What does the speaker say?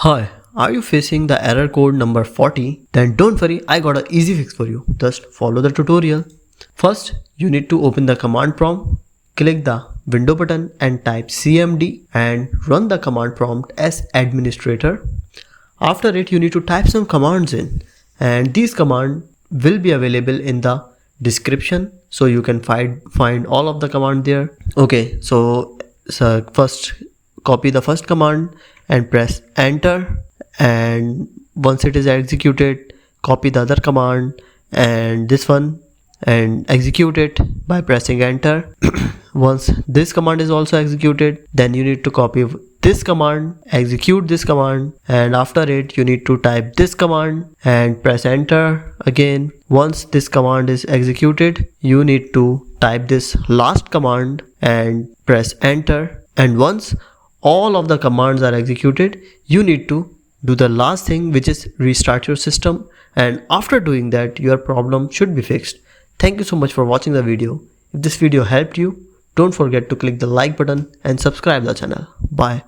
Hi, are you facing the error code number 40? Then don't worry, I got an easy fix for you. Just follow the tutorial. First, you need to open the command prompt, click the window button and type cmd and run the command prompt as administrator. After it, you need to type some commands in, and these commands will be available in the description, so you can find all of the command there. Okay, so first copy the first command and press enter, and once it is executed, copy the other command and this one and execute it by pressing enter. Once this command is also executed, then you need to copy this command, execute this command, and after it you need to type this command and press enter again. Once this command is executed, you need to type this last command and press enter, and once all of the commands are executed, you need to do the last thing, which is restart your system, and after doing that your problem should be fixed. Thank you so much for watching the video. If this video helped you, don't forget to click the like button and subscribe the channel. Bye.